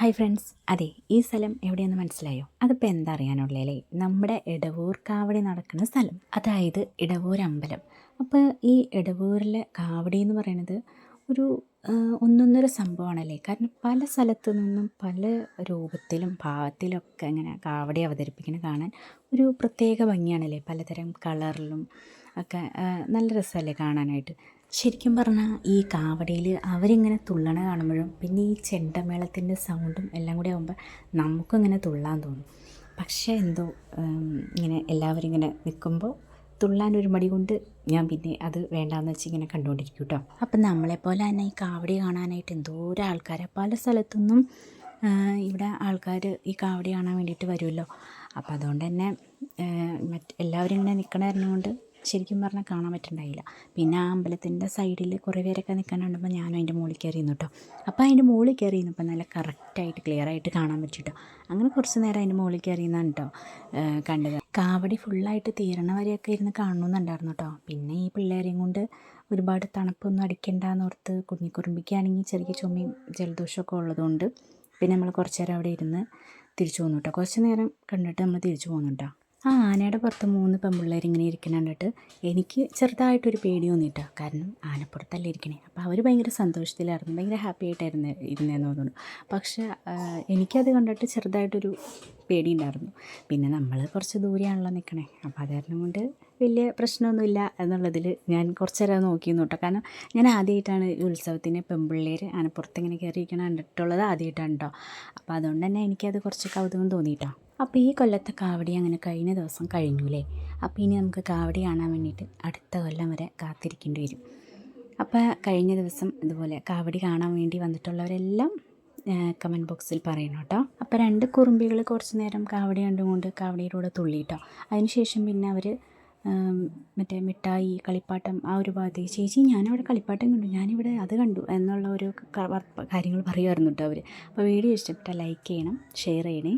Hi friends, അതെ ഈ സ്ഥലം എവിടെയെന്ന് മനസ്സിലായോ? അതിപ്പോൾ എന്താ അറിയാനുള്ളതല്ലേ, നമ്മുടെ ഇടവൂർ കാവടി നടക്കുന്ന സ്ഥലം, അതായത് ഇടവൂർ അമ്പലം. അപ്പോൾ ഈ ഇടവൂരിലെ കാവടി എന്ന് പറയുന്നത് ഒരു ഒന്നൊന്നര സംഭവമാണല്ലേ. കാരണം പല സ്ഥലത്തു നിന്നും പല രൂപത്തിലും ഭാവത്തിലൊക്കെ ഇങ്ങനെ കാവടി അവതരിപ്പിക്കുന്നത് കാണാൻ ഒരു പ്രത്യേക ഭംഗിയാണല്ലേ. പലതരം കളറിലും ഒക്കെ നല്ല രസമല്ലേ കാണാനായിട്ട്. ശരിക്കും പറഞ്ഞാൽ ഈ കാവടിയിൽ അവരിങ്ങനെ തുള്ളണ കാണുമ്പോഴും പിന്നെ ഈ ചെണ്ടമേളത്തിൻ്റെ സൗണ്ടും എല്ലാം കൂടി ആകുമ്പോൾ നമുക്കും ഇങ്ങനെ തുള്ളാൻ തോന്നും. പക്ഷേ എന്തോ ഇങ്ങനെ എല്ലാവരും ഇങ്ങനെ നിൽക്കുമ്പോൾ തുള്ളാൻ ഒരു മടി കൊണ്ട് ഞാൻ പിന്നെ അത് വേണ്ടാന്ന് വെച്ച് ഇങ്ങനെ കണ്ടുകൊണ്ടിരിക്കും കേട്ടോ. അപ്പം നമ്മളെപ്പോലെ തന്നെ ഈ കാവടി കാണാനായിട്ട് എന്തോരം ആൾക്കാരെ പല സ്ഥലത്തുനിന്നും ഇവിടെ ആൾക്കാർ ഈ കാവടി കാണാൻ വേണ്ടിയിട്ട് വരുമല്ലോ. അപ്പോൾ അതുകൊണ്ട് തന്നെ എല്ലാവരും ഇങ്ങനെ നിൽക്കണ കൊണ്ട് ശരിക്കും പറഞ്ഞാൽ കാണാൻ പറ്റുന്നുണ്ടായില്ല. പിന്നെ ആ അമ്പലത്തിൻ്റെ സൈഡിൽ കുറേ പേരൊക്കെ നിൽക്കാൻ കണ്ടപ്പോൾ ഞാനും അതിൻ്റെ മുകളിൽ കയറി നിന്നു കേട്ടോ. അപ്പോൾ അതിൻ്റെ മുകളിൽ കയറി നിന്നപ്പോൾ നല്ല കറക്റ്റായിട്ട് ക്ലിയറായിട്ട് കാണാൻ പറ്റും കേട്ടോ. അങ്ങനെ കുറച്ച് നേരം അതിൻ്റെ മുകളിൽ കയറി നിന്നാണ് കേട്ടോ കണ്ടത്. കാവടി ഫുള്ളായിട്ട് തീരണ വരെയൊക്കെ ഇരുന്ന് കാണണമെന്നുണ്ടായിരുന്നു കേട്ടോ. പിന്നെ ഈ പിള്ളേരെയും കൊണ്ട് ഒരുപാട് തണുപ്പൊന്നും അടിക്കണ്ടെന്ന് ഓർത്ത് കുഞ്ഞിക്കുറുമ്പിക്കാണെങ്കിൽ ചെറിയ ചുമയും ജലദോഷമൊക്കെ ഉള്ളതുകൊണ്ട് പിന്നെ നമ്മൾ കുറച്ച് നേരം അവിടെ ഇരുന്ന് തിരിച്ചു പോന്നു കേട്ടോ. കുറച്ച് നേരം കണ്ടിട്ട് നമ്മൾ തിരിച്ചു പോകുന്നു കേട്ടോ. ആ ആനയുടെ പുറത്ത് 3 പെൺപിള്ളേർ ഇങ്ങനെ ഇരിക്കുന്ന കണ്ടിട്ട് എനിക്ക് ചെറുതായിട്ടൊരു പേടി തോന്നിയിട്ടോ. കാരണം ആനപ്പുറത്തല്ലേ ഇരിക്കണേ. അപ്പോൾ അവർ ഭയങ്കര സന്തോഷത്തിലായിരുന്നു, ഭയങ്കര ഹാപ്പി ആയിട്ടായിരുന്നു ഇരുന്നതെന്ന് തോന്നുന്നു. പക്ഷേ എനിക്കത് കണ്ടിട്ട് ചെറുതായിട്ടൊരു പേടിയുണ്ടായിരുന്നു. പിന്നെ നമ്മൾ കുറച്ച് ദൂരെയാണല്ലോ നിൽക്കണേ, അപ്പോൾ അത് കാരണം കൊണ്ട് വലിയ പ്രശ്നമൊന്നുമില്ല എന്നുള്ളതിൽ ഞാൻ കുറച്ച് നേരം നോക്കിയിരുന്നു കേട്ടോ. കാരണം ഞാൻ ആദ്യമായിട്ടാണ് ഈ ഉത്സവത്തിന് പെൺപിള്ളേർ ആനപ്പുറത്ത് ഇങ്ങനെ കയറിയിരിക്കണം കണ്ടിട്ടുള്ളത്, ആദ്യമായിട്ടാണ് കേട്ടോ. അപ്പോൾ അതുകൊണ്ട് തന്നെ എനിക്കത് കുറച്ച് കൗതുകം തോന്നിയിട്ടോ. അപ്പോൾ ഈ കൊല്ലത്തെ കാവടി അങ്ങനെ കഴിഞ്ഞ ദിവസം കഴിഞ്ഞൂലേ. അപ്പോൾ ഇനി നമുക്ക് കാവടി കാണാൻ വേണ്ടിയിട്ട് അടുത്ത കൊല്ലം വരെ കാത്തിരിക്കേണ്ടി വരും. അപ്പോൾ കഴിഞ്ഞ ദിവസം ഇതുപോലെ കാവടി കാണാൻ വേണ്ടി വന്നിട്ടുള്ളവരെല്ലാം കമൻറ്റ് ബോക്സിൽ പറയണം കേട്ടോ. അപ്പോൾ 2 കുറുമ്പികൾ കുറച്ച് നേരം കാവടി കണ്ടുകൊണ്ട് കാവടിയിലൂടെ തുള്ളിയിട്ടോ. അതിനുശേഷം പിന്നെ അവർ മറ്റേ മിഠായി കളിപ്പാട്ടം ആ ഒരു ഭാഗത്തേക്ക്, ചേച്ചി ഞാനവിടെ കളിപ്പാട്ടം കണ്ടു, ഞാനിവിടെ അത് കണ്ടു എന്നുള്ള ഒരു കാര്യങ്ങൾ പറയുമായിരുന്നു കേട്ടോ അവർ. അപ്പോൾ വീഡിയോ ഇഷ്ടപ്പെട്ടാൽ ലൈക്ക് ചെയ്യണം, ഷെയർ ചെയ്യണേ.